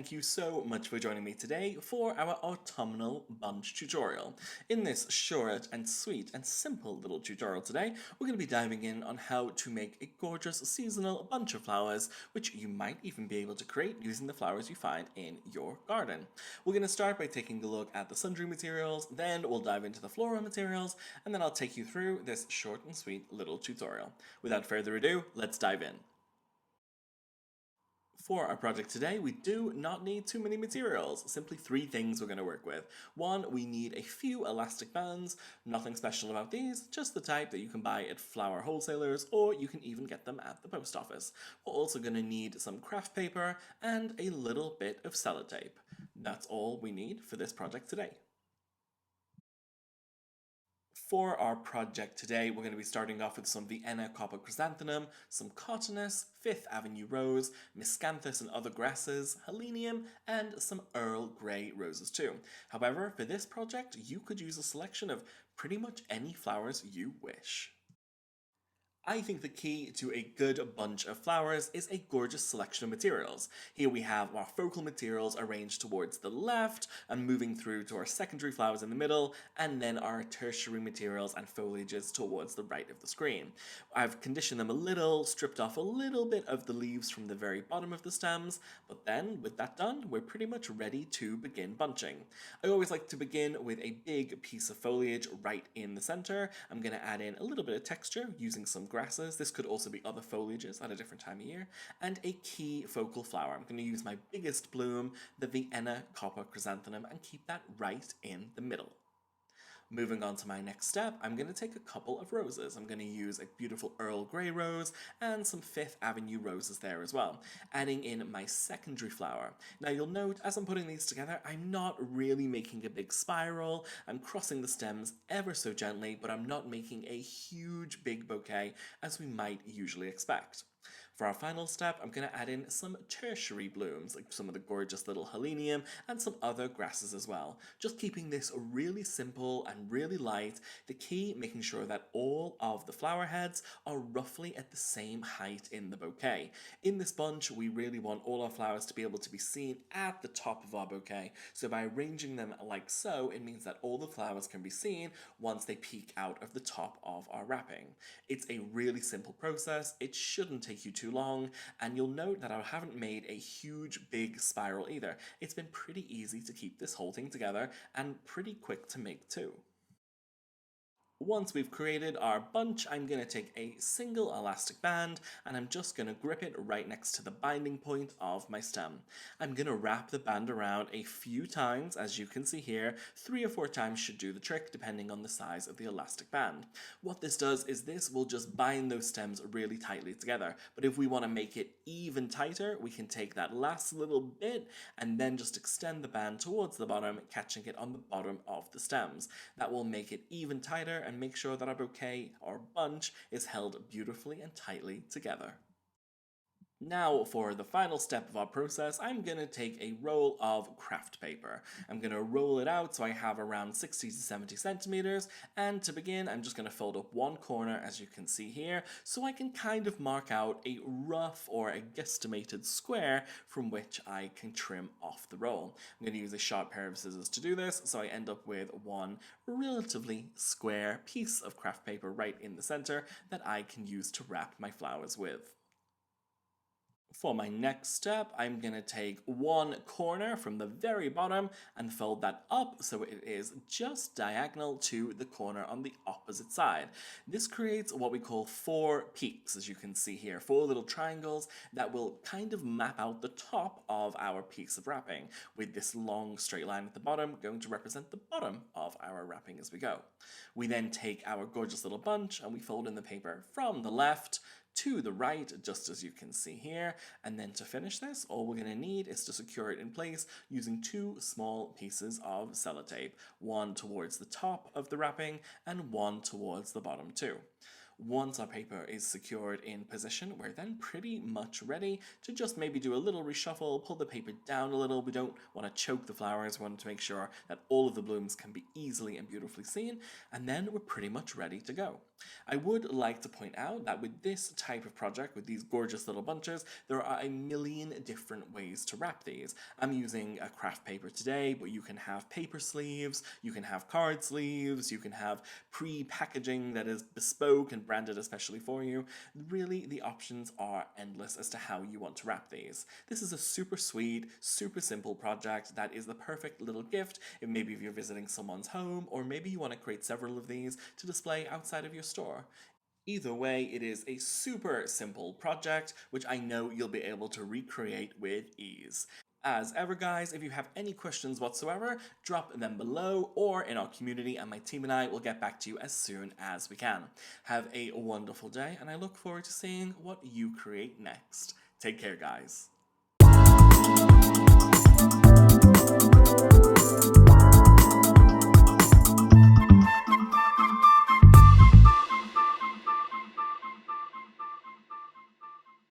thank you so much for joining me today for our autumnal bunch tutorial. In this short and sweet and simple little tutorial today, we're going to be diving in on how to make a gorgeous seasonal bunch of flowers, which you might even be able to create using the flowers you find in your garden. We're going to start by taking a look at the sundry materials, then we'll dive into the floral materials, and then I'll take you through this short and sweet little tutorial. Without further ado, let's dive in. For our project today, we do not need too many materials, simply three things we're going to work with. One, we need a few elastic bands, nothing special about these, just the type that you can buy at flower wholesalers or you can even get them at the post office. We're also going to need some craft paper and a little bit of sellotape. That's all we need for this project today. For our project today, we're going to be starting off with some Vienna copper chrysanthemum, some cotinus, Fifth Avenue rose, miscanthus and other grasses, helenium, and some Earl Grey roses too. However, for this project, you could use a selection of pretty much any flowers you wish. I think the key to a good bunch of flowers is a gorgeous selection of materials. Here we have our focal materials arranged towards the left and moving through to our secondary flowers in the middle, and then our tertiary materials and foliages towards the right of the screen. I've conditioned them a little, stripped off a little bit of the leaves from the very bottom of the stems, but then with that done, we're pretty much ready to begin bunching. I always like to begin with a big piece of foliage right in the center. I'm going to add in a little bit of texture using some grasses. This could also be other foliages at a different time of year, and a key focal flower. I'm going to use my biggest bloom, the Vienna copper chrysanthemum, and keep that right in the middle. Moving on to my next step, I'm going to take a couple of roses. I'm going to use a beautiful Earl Grey rose and some Fifth Avenue roses there as well, adding in my secondary flower. Now you'll note as I'm putting these together, I'm not really making a big spiral. I'm crossing the stems ever so gently, but I'm not making a huge big bouquet as we might usually expect. For our final step, I'm going to add in some tertiary blooms, like some of the gorgeous little helenium and some other grasses as well. Just keeping this really simple and really light. The key, making sure that all of the flower heads are roughly at the same height in the bouquet. In this bunch, we really want all our flowers to be able to be seen at the top of our bouquet. So by arranging them like so, it means that all the flowers can be seen once they peek out of the top of our wrapping. It's a really simple process. It shouldn't take you too long, and you'll note that I haven't made a huge big spiral either. It's been pretty easy to keep this whole thing together and pretty quick to make too. Once we've created our bunch, I'm going to take a single elastic band and I'm just going to grip it right next to the binding point of my stem. I'm going to wrap the band around a few times, as you can see here. 3 or 4 times should do the trick depending on the size of the elastic band. What this does is this will just bind those stems really tightly together, but if we want to make it even tighter, we can take that last little bit and then just extend the band towards the bottom, catching it on the bottom of the stems. That will make it even tighter and make sure that our bouquet or bunch is held beautifully and tightly together. Now for the final step of our process, I'm going to take a roll of craft paper. I'm going to roll it out so I have around 60 to 70 centimeters, and to begin I'm just going to fold up one corner as you can see here so I can kind of mark out a rough or a guesstimated square from which I can trim off the roll. I'm going to use a sharp pair of scissors to do this so I end up with one relatively square piece of craft paper right in the center that I can use to wrap my flowers with. For my next step, I'm going to take one corner from the very bottom and fold that up so it is just diagonal to the corner on the opposite side. This creates what we call 4 peaks, as you can see here, 4 little triangles that will kind of map out the top of our piece of wrapping, with this long straight line at the bottom going to represent the bottom of our wrapping as we go. We then take our gorgeous little bunch and we fold in the paper from the left to the right, just as you can see here, and then to finish this, all we're going to need is to secure it in place using 2 small pieces of sellotape, one towards the top of the wrapping and one towards the bottom too. Once our paper is secured in position, we're then pretty much ready to just maybe do a little reshuffle, pull the paper down a little. We don't want to choke the flowers, we want to make sure that all of the blooms can be easily and beautifully seen, and then we're pretty much ready to go. I would like to point out that with this type of project, with these gorgeous little bunches, there are a million different ways to wrap these. I'm using a craft paper today, but you can have paper sleeves, you can have card sleeves, you can have pre-packaging that is bespoke and branded especially for you. Really, the options are endless as to how you want to wrap these. This is a super sweet, super simple project that is the perfect little gift if maybe if you're visiting someone's home, or maybe you want to create several of these to display outside of your store. Either way, it is a super simple project, which I know you'll be able to recreate with ease. As ever, guys, if you have any questions whatsoever, drop them below or in our community, and my team and I will get back to you as soon as we can. Have a wonderful day, and I look forward to seeing what you create next. Take care, guys.